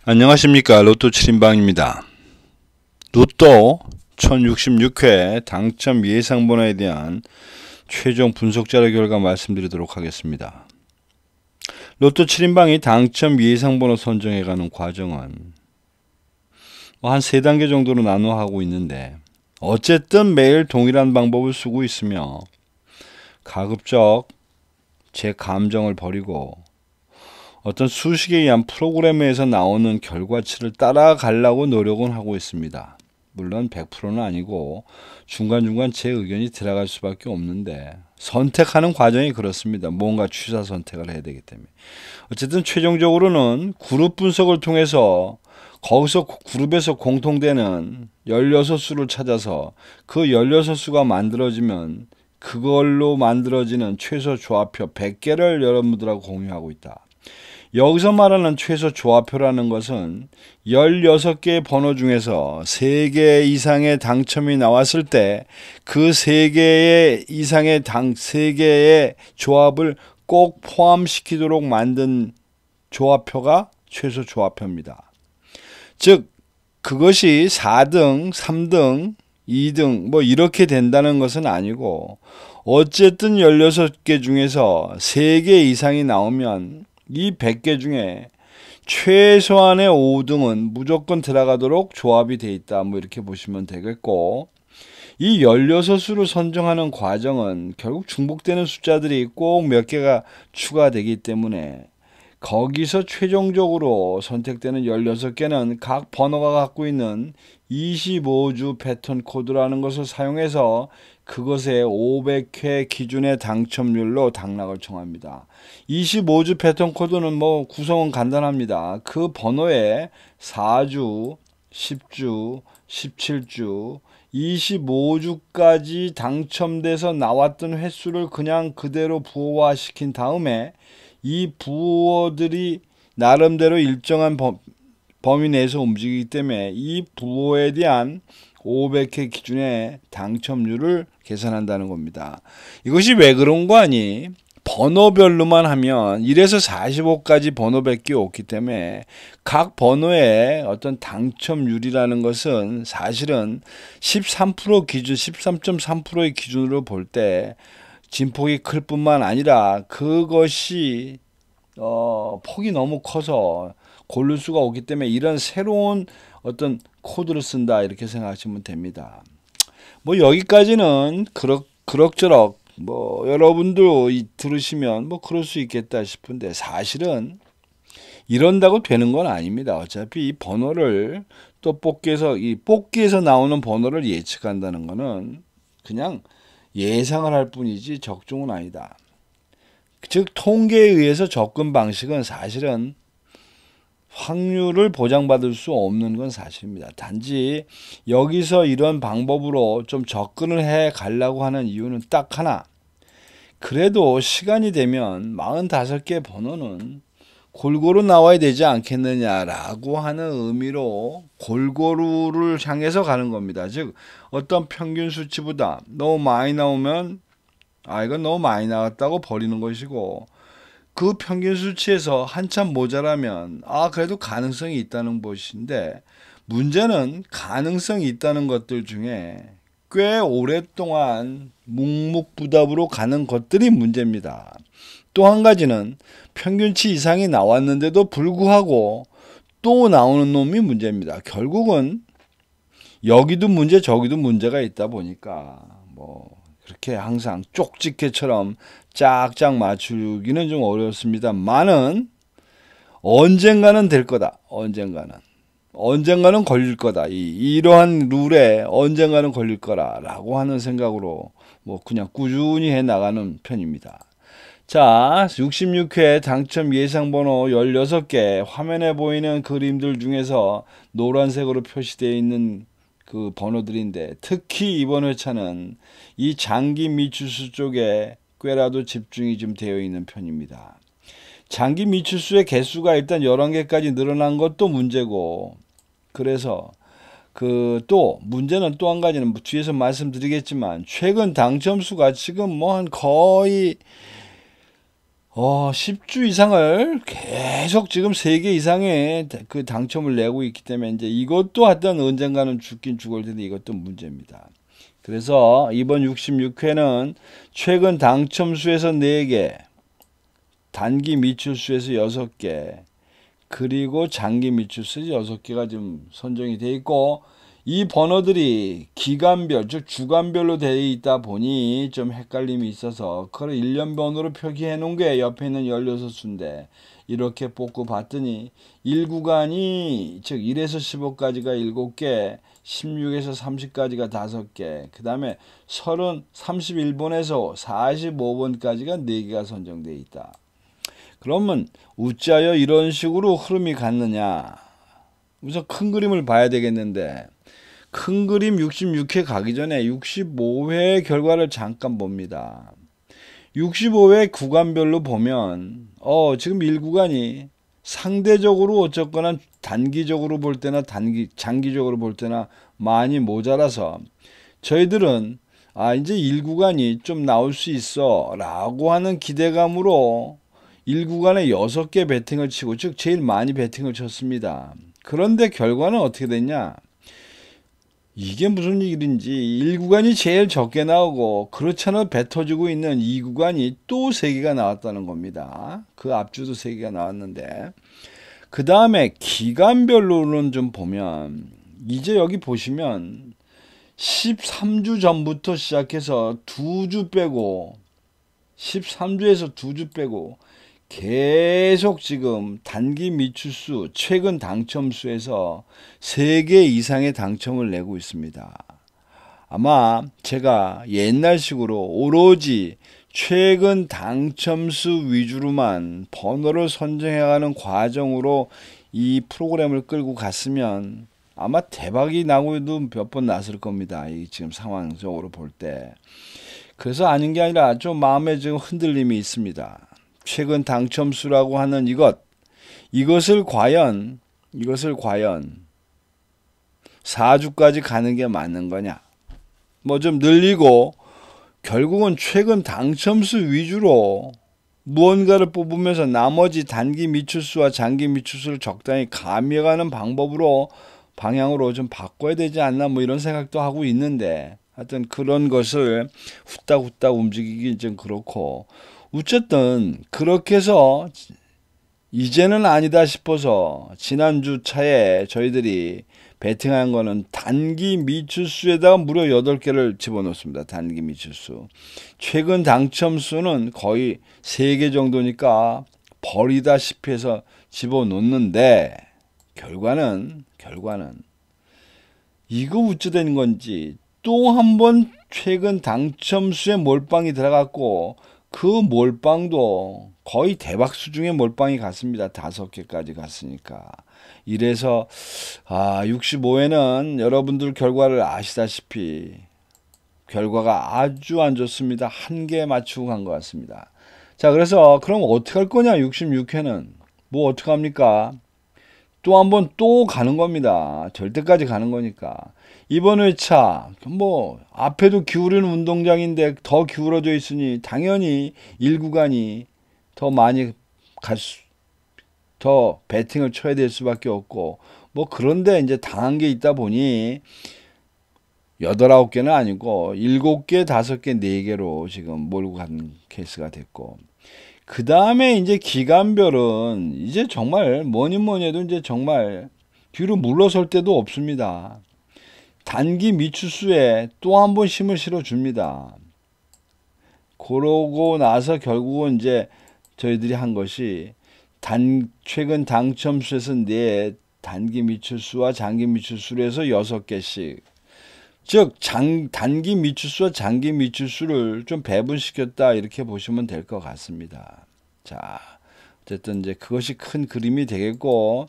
안녕하십니까. 로또 7인방입니다. 로또 1066회 당첨 예상번호에 대한 최종 분석 자료 결과 말씀드리도록 하겠습니다. 로또 7인방이 당첨 예상번호 선정해가는 과정은 한 3단계 정도로 나눠 하고 있는데, 어쨌든 매일 동일한 방법을 쓰고 있으며 가급적 제 감정을 버리고 어떤 수식에 의한 프로그램에서 나오는 결과치를 따라가려고 노력은 하고 있습니다. 물론 100%는 아니고 중간중간 제 의견이 들어갈 수밖에 없는데, 선택하는 과정이 그렇습니다. 뭔가 취사 선택을 해야 되기 때문에. 어쨌든 최종적으로는 그룹 분석을 통해서 거기서 그룹에서 공통되는 16수를 찾아서 그 16수가 만들어지면 그걸로 만들어지는 최소 조합표 100개를 여러분들하고 공유하고 있다. 여기서 말하는 최소 조합표라는 것은 16개의 번호 중에서 3개 이상의 당첨이 나왔을 때 그 3개 이상의 3개의 조합을 꼭 포함시키도록 만든 조합표가 최소 조합표입니다. 즉 그것이 4등, 3등, 2등 뭐 이렇게 된다는 것은 아니고, 어쨌든 16개 중에서 3개 이상이 나오면 이 100개 중에 최소한의 5등은 무조건 들어가도록 조합이 돼 있다. 뭐 이렇게 보시면 되겠고, 이 16수를 선정하는 과정은 결국 중복되는 숫자들이 꼭 몇 개가 추가되기 때문에 거기서 최종적으로 선택되는 16개는 각 번호가 갖고 있는 25주 패턴 코드라는 것을 사용해서 그것의 500회 기준의 당첨률로 당락을 정합니다. 25주 패턴 코드는 뭐 구성은 간단합니다. 그 번호에 4주, 10주, 17주, 25주까지 당첨돼서 나왔던 횟수를 그냥 그대로 부호화시킨 다음에 이 부호들이 나름대로 일정한 범위 내에서 움직이기 때문에 이 부호에 대한 500회 기준의 당첨률을 계산한다는 겁니다. 이것이 왜 그런 거 아니? 번호별로만 하면 1에서 45까지 번호밖에 없기 때문에 각 번호의 어떤 당첨률이라는 것은 사실은 13% 기준, 13.3%의 기준으로 볼 때 진폭이 클 뿐만 아니라 그것이 폭이 너무 커서 고를 수가 없기 때문에 이런 새로운 어떤 코드를 쓴다, 이렇게 생각하시면 됩니다. 뭐 여기까지는 그럭저럭 뭐 여러분도 들으시면 뭐 그럴 수 있겠다 싶은데, 사실은 이런다고 되는 건 아닙니다. 어차피 이 번호를 또 뽑기에서 나오는 번호를 예측한다는 거는 그냥 예상을 할 뿐이지 적중은 아니다. 즉 통계에 의해서 접근 방식은 사실은 확률을 보장받을 수 없는 건 사실입니다. 단지 여기서 이런 방법으로 좀 접근을 해 가려고 하는 이유는 딱 하나. 그래도 시간이 되면 45개 번호는 골고루 나와야 되지 않겠느냐라고 하는 의미로 골고루를 향해서 가는 겁니다. 즉 어떤 평균 수치보다 너무 많이 나오면 이건 너무 많이 나왔다고 버리는 것이고, 그 평균 수치에서 한참 모자라면 그래도 가능성이 있다는 것인데, 문제는 가능성이 있다는 것들 중에 꽤 오랫동안 묵묵부답으로 가는 것들이 문제입니다. 또 한 가지는 평균치 이상이 나왔는데도 불구하고 또 나오는 놈이 문제입니다. 결국은 여기도 문제 저기도 문제가 있다 보니까 뭐 그렇게 항상 쪽집게처럼 짝짝 맞추기는 좀 어렵습니다만은 언젠가는 될 거다. 언젠가는 걸릴 거다. 이러한 룰에 언젠가는 걸릴 거라라고 하는 생각으로 뭐 그냥 꾸준히 해 나가는 편입니다. 자, 66회 당첨 예상번호 16개, 화면에 보이는 그림들 중에서 노란색으로 표시되어 있는 그 번호들인데, 특히 이번 회차는 이 장기 미추수 쪽에 꽤라도 집중이 좀 되어 있는 편입니다. 장기 미추수의 개수가 일단 11개까지 늘어난 것도 문제고, 그래서 또 문제는 또 한 가지는 뭐 뒤에서 말씀드리겠지만 최근 당첨수가 지금 뭐 한 거의 10주 이상을 계속 지금 3개 이상의 그 당첨을 내고 있기 때문에 이제 이것도 하여튼 언젠가는 죽긴 죽을 텐데 이것도 문제입니다. 그래서 이번 66회는 최근 당첨수에서 4개, 단기 미출수에서 6개, 그리고 장기 미출수 6개가 지금 선정이 되어 있고, 이 번호들이 기간별, 즉 주간별로 되어 있다 보니 좀 헷갈림이 있어서 그걸 1년 번호로 표기해 놓은 게 옆에 있는 16수인데 이렇게 뽑고 봤더니 1구간이 즉 1에서 15까지가 7개, 16에서 30까지가 5개, 그 다음에 31번에서 45번까지가 4개가 선정되어 있다. 그러면 어찌하여 이런 식으로 흐름이 갔느냐? 우선 큰 그림을 봐야 되겠는데, 큰 그림 66회 가기 전에 65회 결과를 잠깐 봅니다. 65회 구간별로 보면 지금 1구간이 상대적으로 어쨌거나 단기적으로 볼 때나 장기적으로 볼 때나 많이 모자라서 저희들은 이제 1구간이 좀 나올 수 있어 라고 하는 기대감으로 1구간에 6개 배팅을 치고, 즉 제일 많이 배팅을 쳤습니다. 그런데 결과는 어떻게 됐냐? 이게 무슨 일인지 1구간이 제일 적게 나오고 그렇잖아 배 터지고 있는 2구간이 또 3개가 나왔다는 겁니다. 그 앞주도 3개가 나왔는데, 그 다음에 기간별로는 좀 보면 이제 여기 보시면 13주 전부터 시작해서 2주 빼고 13주에서 2주 빼고 계속 지금 단기 미출수, 최근 당첨수에서 3개 이상의 당첨을 내고 있습니다. 아마 제가 옛날식으로 오로지 최근 당첨수 위주로만 번호를 선정해가는 과정으로 이 프로그램을 끌고 갔으면 아마 대박이 나고도 몇 번 났을 겁니다. 이 지금 상황적으로 볼 때. 그래서 아닌 게 아니라 좀 마음에 지금 흔들림이 있습니다. 최근 당첨수라고 하는 이것을 과연 4주까지 가는 게 맞는 거냐? 뭐 좀 늘리고 결국은 최근 당첨수 위주로 무언가를 뽑으면서 나머지 단기 미출수와 장기 미출수를 적당히 가미해가는 방향으로 좀 바꿔야 되지 않나, 뭐 이런 생각도 하고 있는데, 하여튼 그런 것을 후딱후딱 움직이기 좀 그렇고, 어쨌든 그렇게 해서 이제는 아니다 싶어서 지난주 차에 저희들이 배팅한 거는 단기 미출수에다가 무려 8개를 집어넣습니다. 단기 미출수. 최근 당첨수는 거의 3개 정도니까 버리다시피 해서 집어넣는데, 결과는 이거 우찌된 건지 또 한 번 최근 당첨수에 몰빵이 들어갔고, 그 몰빵도 거의 대박 수준의 몰빵이 갔습니다. 5개까지 갔으니까. 이래서 65회는 여러분들 결과를 아시다시피 결과가 아주 안 좋습니다. 한 개 맞추고 간 것 같습니다. 자, 그래서 그럼 어떻게 할 거냐? 66회는 뭐 어떻게 합니까? 또 한 번 또 가는 겁니다. 될 때까지 가는 거니까. 이번 회차 뭐 앞에도 기울이는 운동장인데 더 기울어져 있으니 당연히 1구간이 더 많이 더 배팅을 쳐야 될 수밖에 없고, 뭐 그런데 이제 당한 게 있다 보니 8, 9개는 아니고 7개, 5개, 4개로 지금 몰고 간 케이스가 됐고, 그 다음에 이제 기간별은 이제 정말 뭐니 해도 이제 정말 뒤로 물러설 데도 없습니다. 단기 미추수에 또 한 번 힘을 실어줍니다. 그러고 나서 결국은 이제 저희들이 한 것이 최근 당첨수에서 4 단기 미추수와 장기 미추수로 해서 6개씩, 즉 단기 미추수와 장기 미추수를 좀 배분시켰다, 이렇게 보시면 될 것 같습니다. 자, 어쨌든 이제 그것이 큰 그림이 되겠고,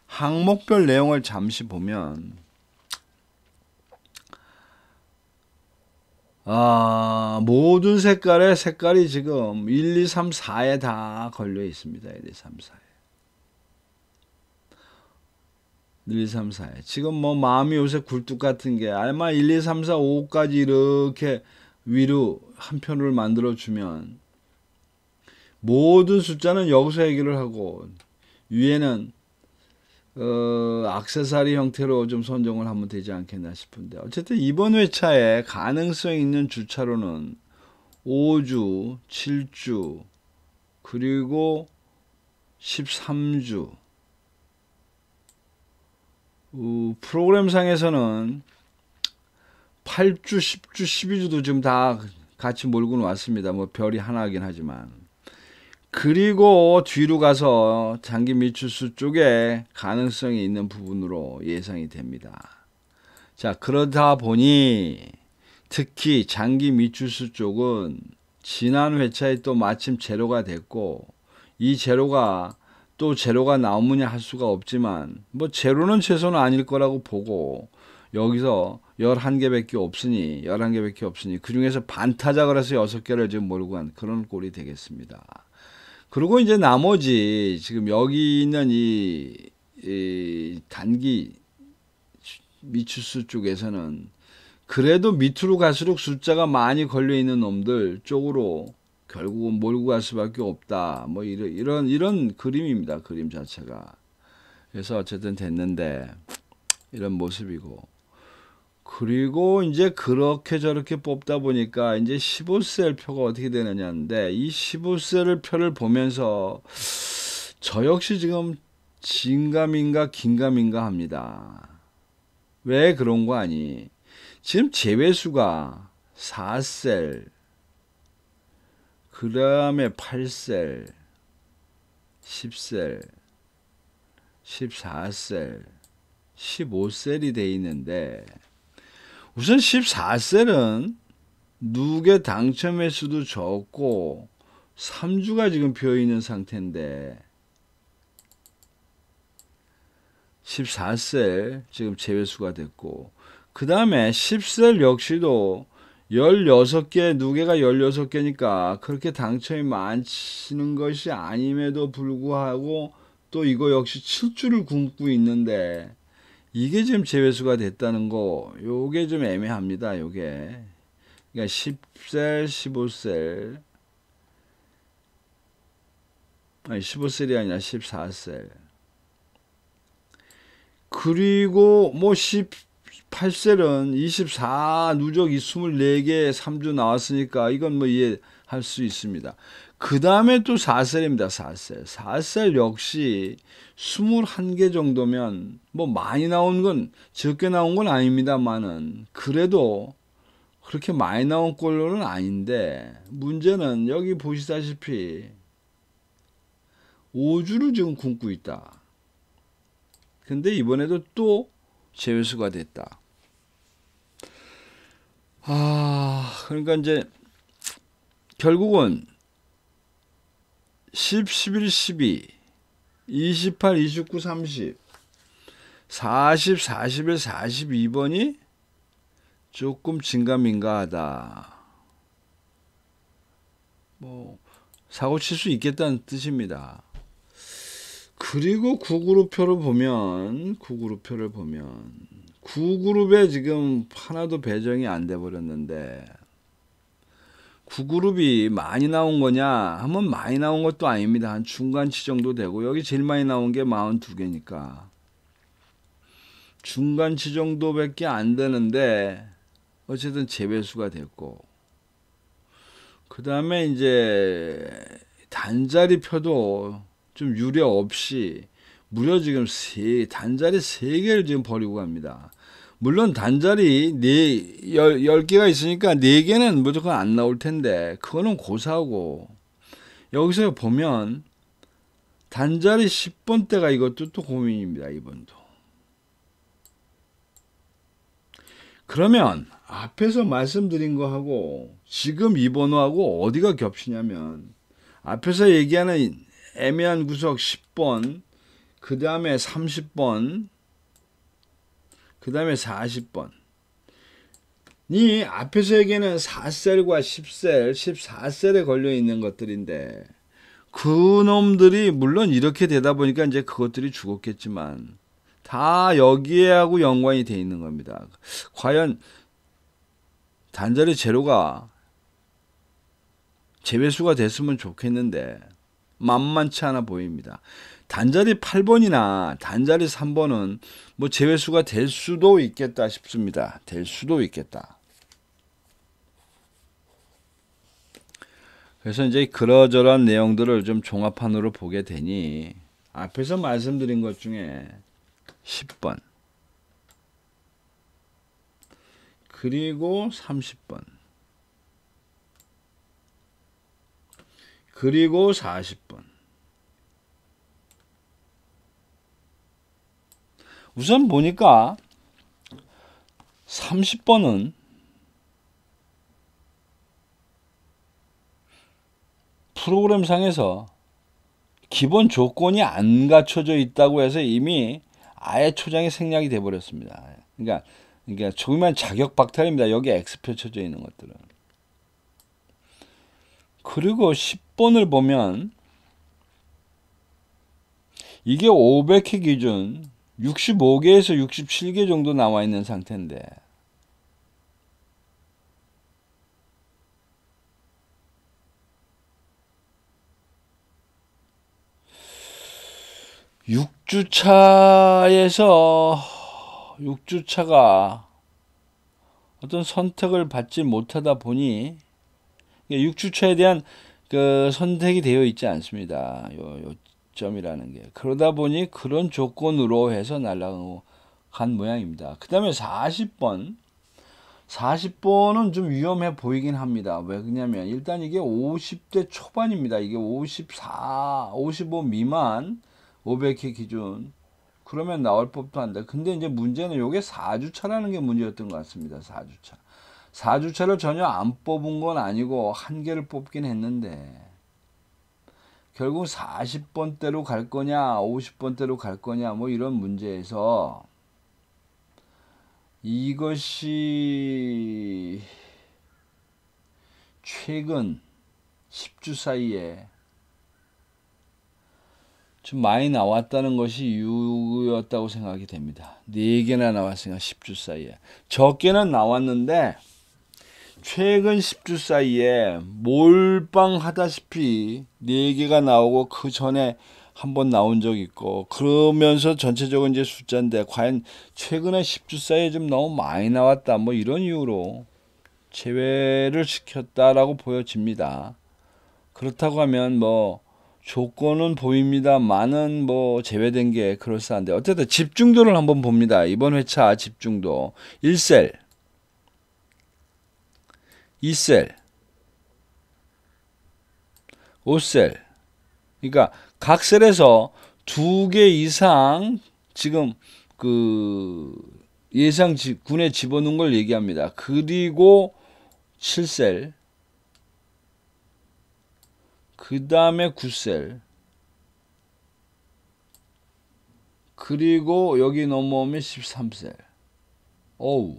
항목별 내용을 잠시 보면 모든 색깔이 지금 1, 2, 3, 4에 다 걸려 있습니다. 1, 2, 3, 4에. 1, 2, 3, 4에. 지금 뭐 마음이 요새 굴뚝 같은 게 아마 1, 2, 3, 4, 5까지 이렇게 위로 한 편을 만들어주면 모든 숫자는 여기서 얘기를 하고 위에는 액세서리 형태로 좀 선정을 하면 되지 않겠나 싶은데 어쨌든 이번 회차에 가능성 있는 주차로는 5주, 7주, 그리고 13주. 프로그램상에서는 8주, 10주, 12주도 지금 다 같이 몰고는 왔습니다. 뭐 별이 하나긴 하지만. 그리고 뒤로 가서 장기 미추수 쪽에 가능성이 있는 부분으로 예상이 됩니다. 자, 그러다 보니 특히 장기 미추수 쪽은 지난 회차에 또 마침 제로가 됐고 이 제로가 또 제로가 나오느냐 할 수가 없지만 뭐 제로는 최소는 아닐 거라고 보고 여기서 11개밖에 없으니 그 중에서 반타작을 해서 6개를 지금 몰고 간 그런 꼴이 되겠습니다. 그리고 이제 나머지 지금 여기 있는 이 단기 미추수 쪽에서는 그래도 밑으로 갈수록 숫자가 많이 걸려 있는 놈들 쪽으로 결국은 몰고 갈 수밖에 없다. 뭐 이런 그림입니다. 그림 자체가. 그래서 어쨌든 됐는데 이런 모습이고. 그리고 이제 그렇게 저렇게 뽑다 보니까 이제 15셀 표가 어떻게 되느냐인데 이 15셀 표를 보면서 저 역시 지금 진감인가 긴감인가 합니다. 왜 그런 거 아니? 지금 제외수가 4셀, 그 다음에 8셀, 10셀, 14셀, 15셀이 돼 있는데 우선 14셀은 누계 당첨 횟수도 적고 3주가 지금 비어있는 상태인데 14셀 지금 제외수가 됐고 그 다음에 10셀 역시도 16개, 누계가 16개니까 그렇게 당첨이 많지는 것이 아님에도 불구하고 또 이거 역시 7주를 굶고 있는데 이게 지금 제외수가 됐다는 거, 요게 좀 애매합니다, 요게. 그러니까 10셀, 15셀. 아니, 15셀이 아니라 14셀. 그리고 뭐 18셀은 24 누적이 24개 3주 나왔으니까 이건 뭐 이해할 수 있습니다. 그 다음에 또 4셀입니다. 4셀. 4셀 역시 21개 정도면 뭐 많이 나온 건 적게 나온 건 아닙니다만은 그래도 그렇게 많이 나온 꼴로는 아닌데 문제는 여기 보시다시피 5주를 지금 굶고 있다. 근데 이번에도 또 제외수가 됐다. 그러니까 이제 결국은 10, 11, 12, 28, 29, 30, 40, 41, 42번이 조금 진감인가하다. 뭐 사고 칠 수 있겠다는 뜻입니다. 그리고 9그룹표를 보면 9그룹에 지금 하나도 배정이 안 돼 버렸는데 9그룹이 많이 나온 거냐 하면 많이 나온 것도 아닙니다. 한 중간치 정도 되고 여기 제일 많이 나온 게 42개니까 중간치 정도밖에 안 되는데 어쨌든 제배수가 됐고 그 다음에 이제 단자리 표도 좀 유례 없이 무려 지금 단자리 3개를 지금 버리고 갑니다. 물론 단자리 10개가 있으니까 4개는 무조건 안 나올 텐데 그거는 고사하고 여기서 보면 단자리 10번대가 이것도 또 고민입니다. 이번도. 그러면 앞에서 말씀드린 거하고 지금 이 번호하고 어디가 겹치냐면 앞에서 얘기하는 애매한 구석 10번 그 다음에 30번 그 다음에 40번 이 앞에서 얘기하는 4셀과 10셀 14셀에 걸려있는 것들인데 그 놈들이 물론 이렇게 되다 보니까 이제 그것들이 죽었겠지만 다 여기에하고 연관이 돼 있는 겁니다. 과연 단자리 제로가 제외수가 됐으면 좋겠는데 만만치 않아 보입니다. 단자리 8번이나 단자리 3번은 뭐 제외수가 될 수도 있겠다 싶습니다. 될 수도 있겠다. 그래서 이제 그러저러한 내용들을 좀 종합판으로 보게 되니 앞에서 말씀드린 것 중에 10번 그리고 30번 그리고 40번 우선 보니까 30번은 프로그램상에서 기본 조건이 안 갖춰져 있다고 해서 이미 아예 초장이 생략이 돼 버렸습니다. 그러니까 조그만 자격 박탈입니다. 여기 X표 쳐져 있는 것들은. 그리고 10번을 보면 이게 500회 기준 65개에서 67개 정도 나와 있는 상태인데 육주차가 어떤 선택을 받지 못하다 보니 6주차에 대한 그 선택이 되어 있지 않습니다. 요 점이라는 게. 그러다 보니 그런 조건으로 해서 날아간 모양입니다. 그 다음에 40번. 40번은 좀 위험해 보이긴 합니다. 왜 그러냐면 일단 이게 50대 초반입니다. 이게 54, 55 미만 500회 기준. 그러면 나올 법도 한데. 근데 이제 문제는 이게 4주차라는 게 문제였던 것 같습니다. 4주차. 4주차를 전혀 안 뽑은 건 아니고 한 개를 뽑긴 했는데 결국 40번대로 갈 거냐 50번대로 갈 거냐 뭐 이런 문제에서 이것이 최근 10주 사이에 좀 많이 나왔다는 것이 이유였다고 생각이 됩니다. 4개나 나왔으니까 10주 사이에. 적게는 나왔는데 최근 10주 사이에 몰빵하다시피 4개가 나오고 그 전에 한번 나온 적 있고 그러면서 전체적으로 이제 숫자인데 과연 최근에 10주 사이에 좀 너무 많이 나왔다 뭐 이런 이유로 제외를 시켰다라고 보여집니다. 그렇다고 하면 뭐 조건은 보입니다만은 뭐 제외된 게 그럴싸한데 어쨌든 집중도를 한번 봅니다. 이번 회차 집중도 1셀 2셀, 5셀. 그러니까 각 셀에서 2개 이상 지금 그 예상 군에 집어넣은 걸 얘기합니다. 그리고 7셀, 그 다음에 9셀, 그리고 여기 넘어오면 13셀. 어우.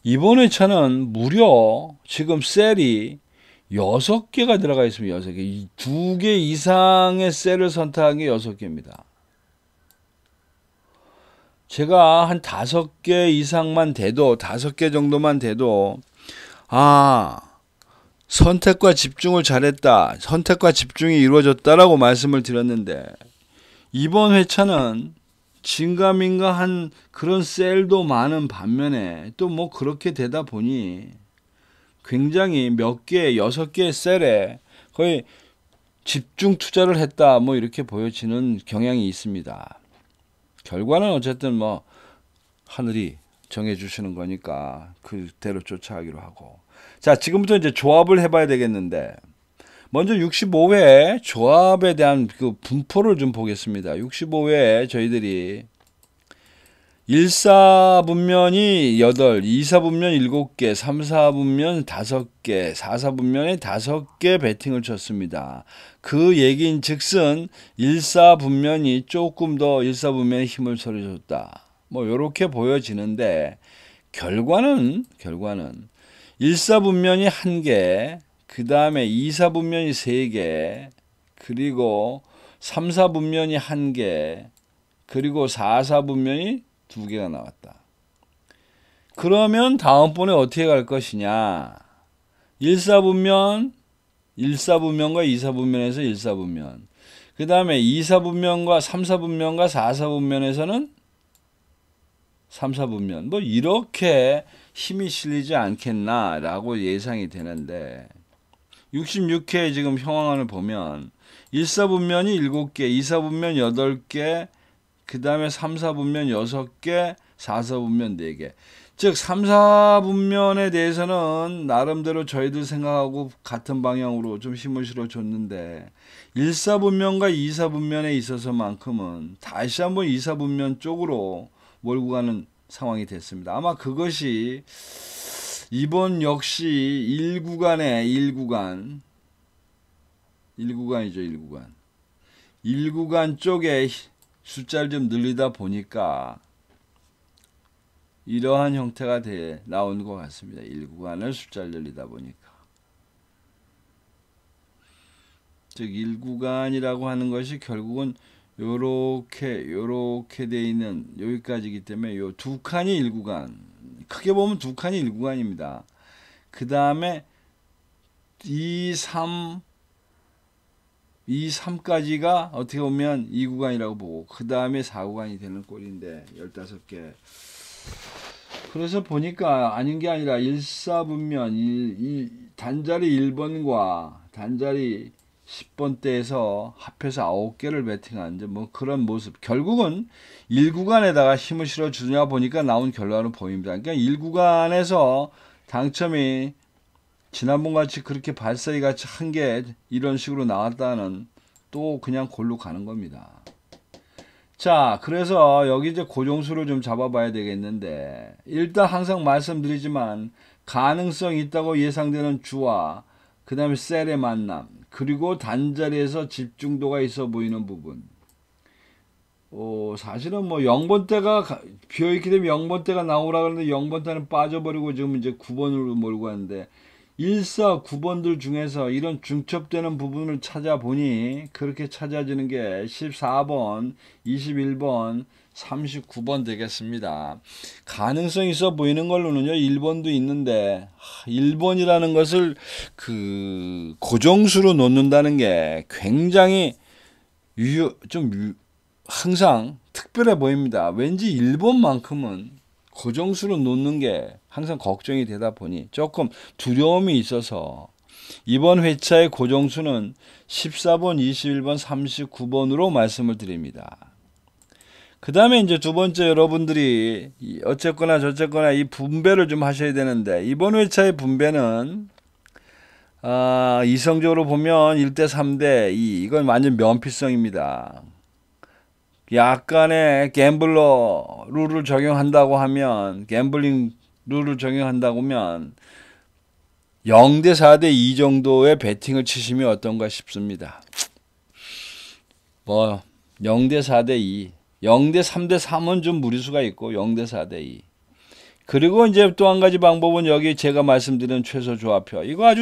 이번 회차는 무려 지금 셀이 6개가 들어가 있습니다. 6개. 2개 이상의 셀을 선택한 게 6개입니다. 제가 한 5개 이상만 돼도 5개 정도만 돼도 선택과 집중을 잘했다. 선택과 집중이 이루어졌다라고 말씀을 드렸는데 이번 회차는 진가민가한 그런 셀도 많은 반면에 또 뭐 그렇게 되다 보니 굉장히 몇 개, 6개의 셀에 거의 집중 투자를 했다 뭐 이렇게 보여지는 경향이 있습니다. 결과는 어쨌든 뭐 하늘이 정해주시는 거니까 그대로 쫓아가기로 하고. 자, 지금부터 이제 조합을 해봐야 되겠는데 먼저 65회 조합에 대한 그 분포를 좀 보겠습니다. 65회에 저희들이 1사분면이 8, 2사분면 7개, 3사분면 5개, 4사분면에 5개 배팅을 쳤습니다. 그 얘기인 즉슨 1사분면이 조금 더 1사분면에 힘을 실어줬다. 뭐 이렇게 보여지는데 결과는 1사분면이 1개, 그 다음에 2사분면이 3개, 그리고 3사분면이 1개, 그리고 4사분면이 2개가 나왔다. 그러면 다음번에 어떻게 갈 것이냐. 1사분면과 2사분면에서 1사분면. 그 다음에 2사분면과 3사분면과 4사분면에서는 3사분면. 뭐 이렇게 힘이 실리지 않겠나라고 예상이 되는데 66회 지금 형황을 보면 1사분면이 7개, 2사분면 8개, 그 다음에 3사분면 6개, 4사분면 4개. 즉 3사분면에 대해서는 나름대로 저희들 생각하고 같은 방향으로 좀 힘을 실어줬는데 1사분면과 2사분면에 있어서만큼은 다시 한번 2사분면 쪽으로 몰고 가는 상황이 됐습니다. 아마 그것이 이번 역시 1구간이죠. 1구간 쪽에 숫자를 좀 늘리다 보니까 이러한 형태가 나온 것 같습니다. 1구간을 숫자를 늘리다 보니까. 즉 1구간이라고 하는 것이 결국은 요렇게 돼 있는 여기까지이기 때문에 요 두 칸이 1구간. 크게 보면 두 칸이 1구간입니다. 그 다음에 2, 3까지가 어떻게 보면 2구간이라고 보고 그 다음에 4구간이 되는 꼴인데 15개. 그래서 보니까 아닌 게 아니라 1사분면 단자리 1번과 단자리 10번대에서 합해서 9개를 배팅한 뭐 그런 모습. 결국은 1구간에다가 힘을 실어주냐 보니까 나온 결과는 보입니다. 그러니까 1구간에서 당첨이 지난번 같이 그렇게 발사기 같이 한 개 이런 식으로 나왔다는 또 그냥 골로 가는 겁니다. 자, 그래서 여기 이제 고정수를 좀 잡아봐야 되겠는데 일단 항상 말씀드리지만 가능성 있다고 예상되는 주와 그 다음에 셀의 만남 그리고 단자리에서 집중도가 있어 보이는 부분. 사실은 뭐 0번대가 비어있게 되면 0번대가 나오라 그러는데 0번대는 빠져버리고 지금 이제 9번으로 몰고 가는데 1, 4, 9번들 중에서 이런 중첩되는 부분을 찾아보니 그렇게 찾아지는 게 14번, 21번, 39번 되겠습니다. 가능성 있어 보이는 걸로는요. 1번도 있는데 1번이라는 것을 그 고정수로 놓는다는 게 굉장히 항상 특별해 보입니다. 왠지 1번만큼은 고정수로 놓는 게 항상 걱정이 되다 보니 조금 두려움이 있어서 이번 회차의 고정수는 14번, 21번, 39번으로 말씀을 드립니다. 그 다음에 이제 두 번째 여러분들이 어쨌거나 저쨌거나 이 분배를 좀 하셔야 되는데 이번 회차의 분배는 이성적으로 보면 1대 3대 2 이건 완전 면피성입니다. 약간의 갬블러 룰을 적용한다고 하면 갬블링 룰을 적용한다고 하면 0대 4대 2 정도의 배팅을 치시면 어떤가 싶습니다. 뭐 0대 4대 2 0대 3대 3은 좀 무리수가 있고 0대 4대 2 그리고 이제 또 한 가지 방법은 여기 제가 말씀드린 최소 조합표 이건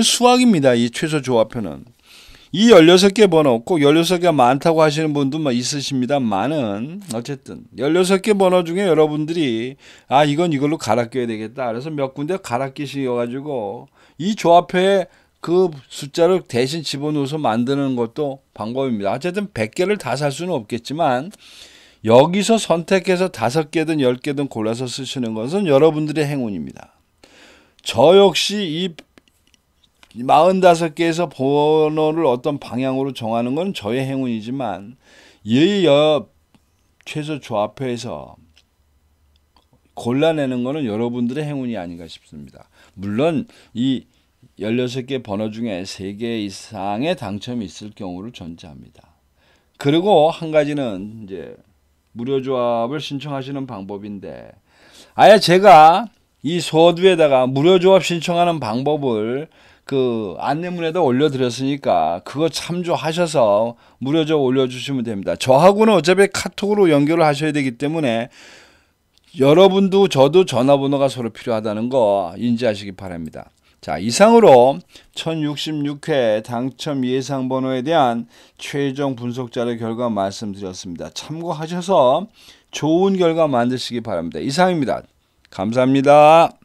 수학입니다. 이 최소 조합표는 이 16개 번호 꼭 16개가 많다고 하시는 분도 있으십니다만은 어쨌든 16개 번호 중에 여러분들이 이건 이걸로 갈아 껴야 되겠다. 그래서 몇 군데 갈아 끼셔가지고 이 조합표에 그 숫자를 대신 집어넣어서 만드는 것도 방법입니다. 어쨌든 100개를 다 살 수는 없겠지만 여기서 선택해서 5개든 10개든 골라서 쓰시는 것은 여러분들의 행운입니다. 저 역시 이 45개에서 번호를 어떤 방향으로 정하는 건 저의 행운이지만 이 최소 조합표에서 골라내는 것은 여러분들의 행운이 아닌가 싶습니다. 물론 이 16개 번호 중에 3개 이상의 당첨이 있을 경우를 전제합니다. 그리고 한 가지는 이제 무료 조합을 신청하시는 방법인데 아예 제가 이 서두에다가 무료 조합 신청하는 방법을 그 안내문에다 올려드렸으니까 그거 참조하셔서 무료 조합 올려주시면 됩니다. 저하고는 어차피 카톡으로 연결을 하셔야 되기 때문에 여러분도 저도 전화번호가 서로 필요하다는 거 인지하시기 바랍니다. 자, 이상으로 1066회 당첨 예상 번호에 대한 최종 분석 자료 결과 말씀드렸습니다. 참고하셔서 좋은 결과 만드시기 바랍니다. 이상입니다. 감사합니다.